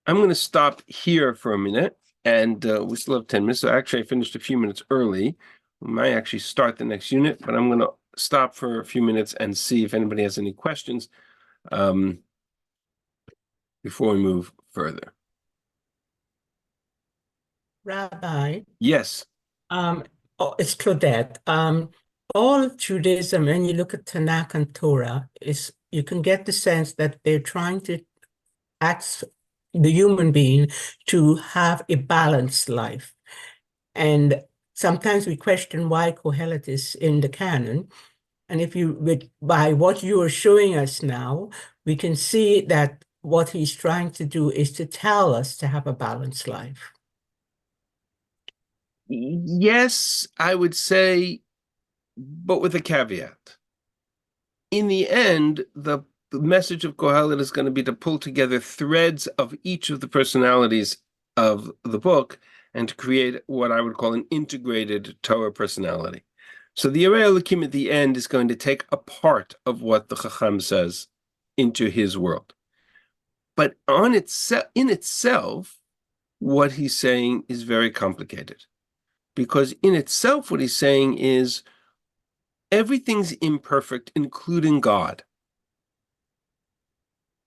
I'm going to stop here for a minute, and we still have 10 minutes. So actually, I finished a few minutes early. We might actually start the next unit, but I'm going to stop for a few minutes and see if anybody has any questions before we move further. Rabbi, Yes. it's Claudette. All of Judaism, when you look at Tanakh and Torah, you can get the sense that they're trying to ask the human being to have a balanced life. And sometimes we question why Kohelet is in the canon. And by what you are showing us now, we can see that what he's trying to do is to tell us to have a balanced life. Yes, I would say, but with a caveat. In the end, the message of Kohelet is going to be to pull together threads of each of the personalities of the book and to create what I would call an integrated Torah personality. So the Yirei Elokim at the end is going to take a part of what the Chacham says into his world. But in itself, what he's saying is very complicated. Because in itself, what he's saying is everything's imperfect, including God.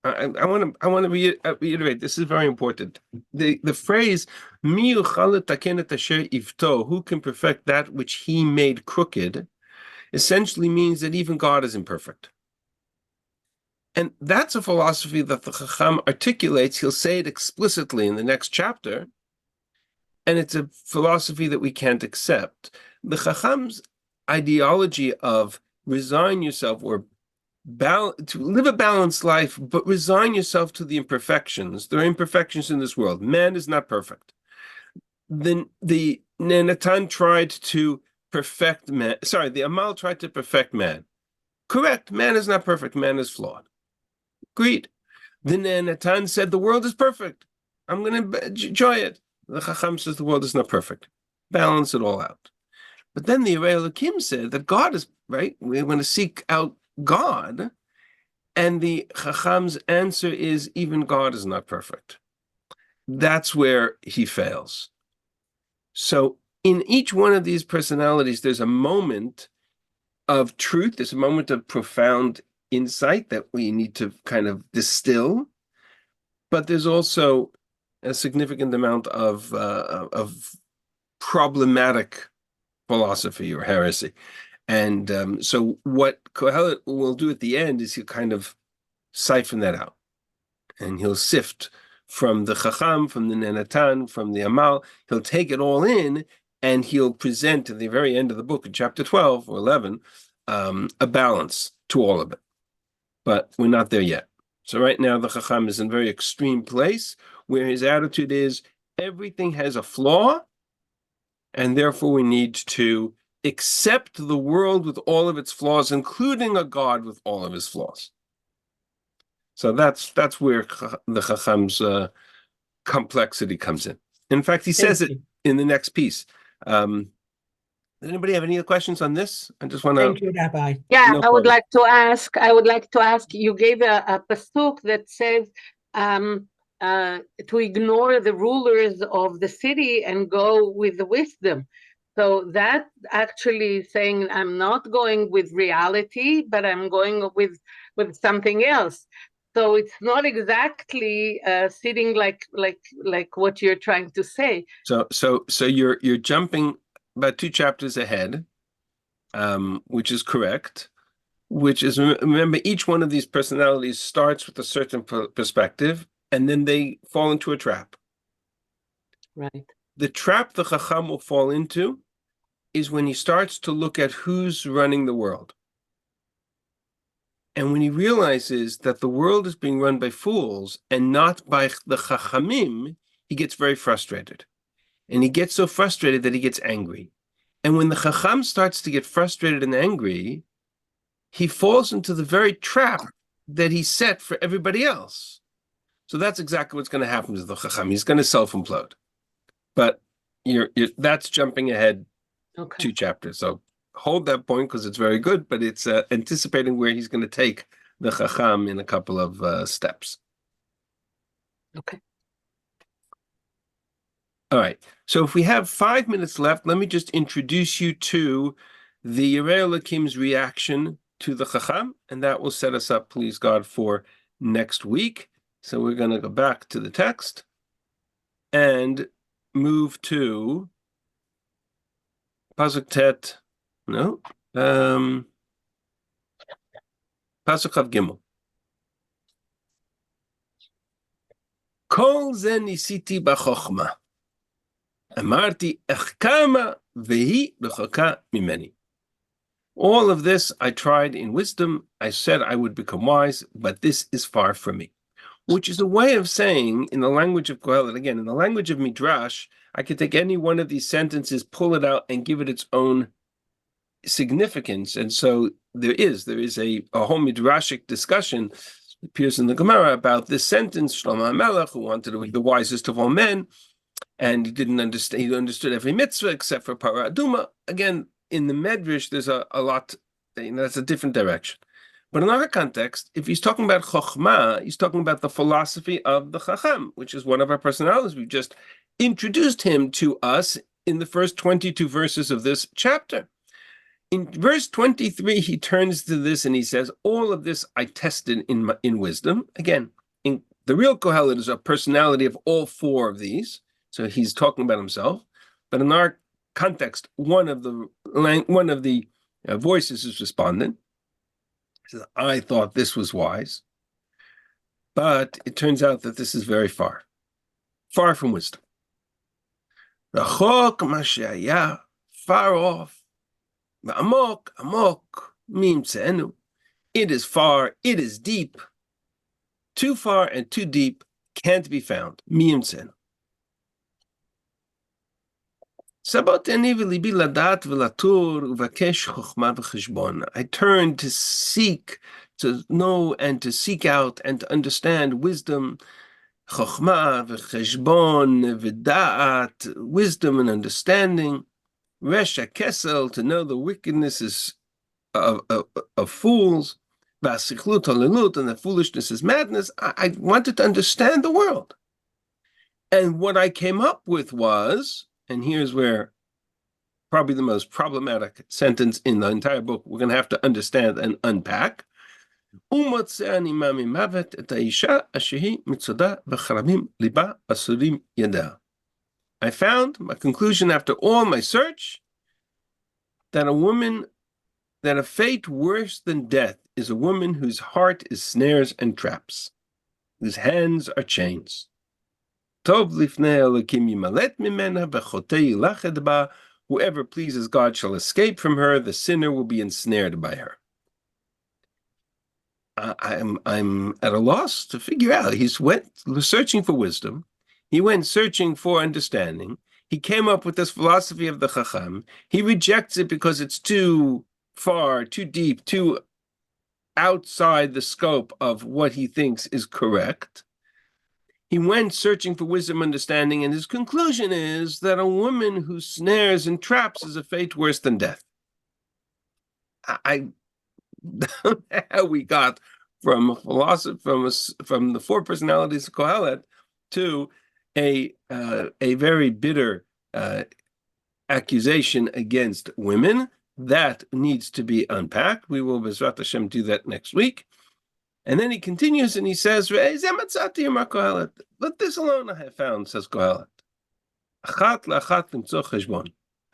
I want to reiterate. This is very important. The phrase "Mi yuchal letaken et asher ivto," who can perfect that which he made crooked, essentially means that even God is imperfect. And that's a philosophy that the Chacham articulates. He'll say it explicitly in the next chapter. And it's a philosophy that we can't accept. The Chacham's ideology of resign yourself or to live a balanced life, but resign yourself to the imperfections. There are imperfections in this world. Man is not perfect. Then the Ne'enatan tried to perfect man. Sorry, the Amal tried to perfect man. Correct. Man is not perfect. Man is flawed. Agreed. The Ne'enatan said the world is perfect. I'm going to enjoy it. The Chacham says the world is not perfect. Balance it all out. But then the Yirei Elokim said that God is right. We want to seek out God. And the Chacham's answer is even God is not perfect. That's where he fails. So in each one of these personalities, there's a moment of truth. There's a moment of profound insight that we need to kind of distill. But there's also a significant amount of problematic philosophy or heresy. And so what Kohelet will do at the end is he'll kind of siphon that out. And he'll sift from the Chacham, from the Ne'enatan, from the Amal. He'll take it all in and he'll present at the very end of the book in chapter 12 or 11, a balance to all of it. But we're not there yet. So right now the Chacham is in a very extreme place where his attitude is everything has a flaw and therefore we need to accept the world with all of its flaws, including a God with all of his flaws. So that's where the Chacham's complexity comes in. In fact, he says it in the next piece. Does anybody have any other questions on this? I just want Thank to. you, Rabbi. Yeah, No I would problem. like to ask, you gave a pasuk that says to ignore the rulers of the city and go with the wisdom. So that actually saying I'm not going with reality, but I'm going with something else. So it's not exactly sitting like what you're trying to say. So you're jumping about 2 chapters ahead, which is correct. Which is, remember, each one of these personalities starts with a certain perspective, and then they fall into a trap. Right. The trap the Chacham will fall into is when he starts to look at who's running the world. And when he realizes that the world is being run by fools and not by the Chachamim, he gets very frustrated. And he gets so frustrated that he gets angry. And when the Chacham starts to get frustrated and angry, he falls into the very trap that he set for everybody else. So that's exactly what's going to happen to the Chacham. He's going to self-implode. But that's jumping ahead Okay. 2 chapters. So hold that point because it's very good, but it's anticipating where he's going to take the Chacham in a couple of steps. Okay. All right. So if we have 5 minutes left, let me just introduce you to the Yerei Elokim's reaction to the Chacham, and that will set us up, please God, for next week. So we're going to go back to the text and move to Pasuk Tet, no, Pasuk Chav Gimel. Kol ze nisiti b'chochma, amarti ech kama v'hi rechaka mimeni. All of this I tried in wisdom. I said I would become wise, but this is far from me. Which is a way of saying, in the language of Kohelet, again, in the language of Midrash, I could take any one of these sentences, pull it out, and give it its own significance. And so there is a whole Midrashic discussion appears in the Gemara about this sentence, Shlomo HaMelech, who wanted to be the wisest of all men, and he understood every mitzvah except for Parah Aduma. Again, in the Medrash, there's a lot, that's a different direction. But in our context, if he's talking about Chokhmah, he's talking about the philosophy of the Chacham, which is one of our personalities. We've just introduced him to us in the first 22 verses of this chapter. In verse 23, he turns to this and he says, all of this I tested in wisdom. Again, in the real Kohelet is a personality of all 4 of these. So he's talking about himself. But in our context, one of the voices is respondent. He says, I thought this was wise. But it turns out that this is very far from wisdom. Rachok mashaya, far off. Amok, mimtzenu. It is far, it is deep. Too far and too deep can't be found. Mimtzenu. I turned to seek, to know and to seek out and to understand wisdom, chokhmah v'cheshbon v'da'at, wisdom and understanding, resha kesel, to know the wickedness of fools, v'asichlut halelut, and the foolishness is madness. I wanted to understand the world. And what I came up with was, and here's where probably the most problematic sentence in the entire book we're going to have to understand and unpack. I found my conclusion after all my search that a fate worse than death is a woman whose heart is snares and traps, whose hands are chains. Whoever pleases God shall escape from her, the sinner will be ensnared by her. I'm at a loss to figure out. He went searching for wisdom. He went searching for understanding. He came up with this philosophy of the Chacham. He rejects it because it's too far, too deep, too outside the scope of what he thinks is correct. He went searching for wisdom, understanding, and his conclusion is that a woman who snares and traps is a fate worse than death. I don't know how we got from a philosophy, from the four personalities of Kohelet to a very bitter accusation against women. That needs to be unpacked. We will, B'ezrat Hashem, do that next week. And then he continues and he says, "But this alone I have found," says Kohelet.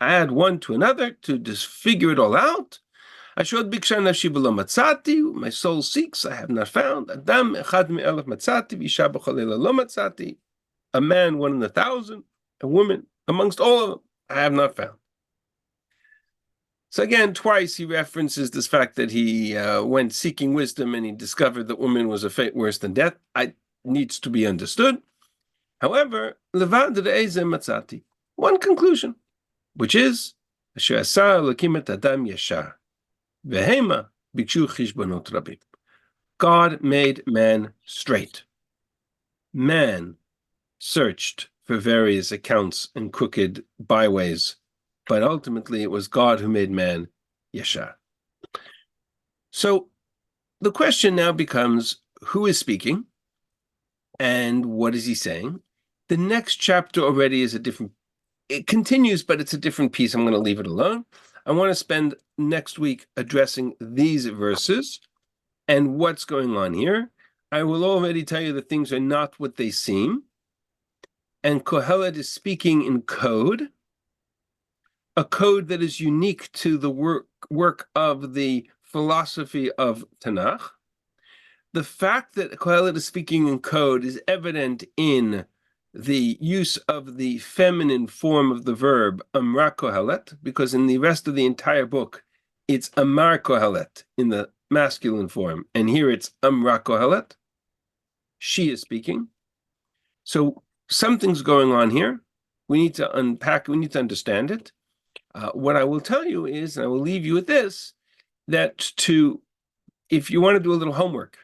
I add one to another to just figure it all out. My soul seeks, I have not found. A man, 1 in 1,000, a woman amongst all of them, I have not found. So again, twice he references this fact that he went seeking wisdom and he discovered that woman was a fate worse than death. It needs to be understood. However, one conclusion, which is God made man straight. Man searched for various accounts and crooked byways, but ultimately it was God who made man yashar. So the question now becomes, who is speaking and what is he saying? The next chapter already is it continues, but it's a different piece. I'm going to leave it alone. I want to spend next week addressing these verses and what's going on here. I will already tell you that things are not what they seem. And Kohelet is speaking in code, a code that is unique to the work of the philosophy of Tanakh. The fact that Kohelet is speaking in code is evident in the use of the feminine form of the verb Amra Kohelet, because in the rest of the entire book, it's Amar Kohelet in the masculine form, and here it's Amra Kohelet. She is speaking. So something's going on here. We need to unpack, we need to understand it. What I will tell you is, and I will leave you with this, that if you want to do a little homework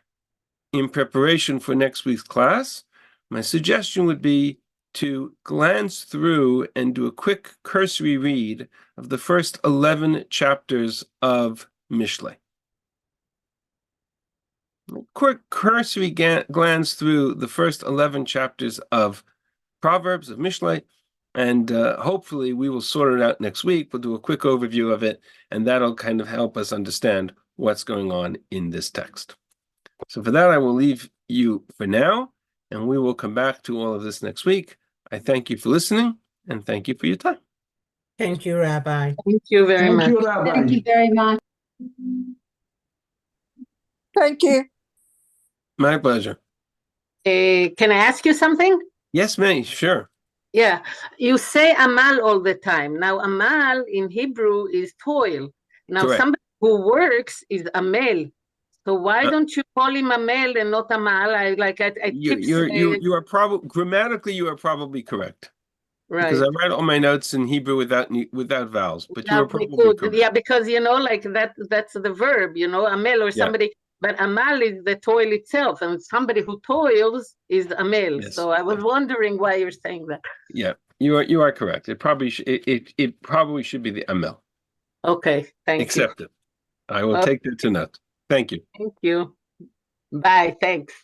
in preparation for next week's class, my suggestion would be to glance through and do a quick cursory read of the first 11 chapters of Mishlei. A quick cursory glance through the first 11 chapters of Proverbs, of Mishlei, and hopefully we will sort it out next week. We'll do a quick overview of it, and that'll kind of help us understand what's going on in this text. So for that, I will leave you for now, and we will come back to all of this next week. I thank you for listening, and thank you for your time. Thank you, Rabbi. Thank you very much. Thank you, Rabbi. Thank you very much. Thank you. My pleasure. Can I ask you something? Yes, May, sure. Yeah, you say amal all the time. Now, amal in Hebrew is toil. Now, Correct. somebody who works is amel. So why don't you call him amel and not amal? You are probably grammatically you are probably correct. Because right. I read all my notes in Hebrew without vowels, but you Yeah, are probably correct. yeah, because that's the verb, amel or somebody. But amal is the toil itself, and somebody who toils is amel. Yes, So I was wondering why you're saying that. Yeah, you are correct. It probably it probably should be the amel. Okay, thank you. Accept it. I will take that to note. Thank you. Thank you. Bye. Thanks.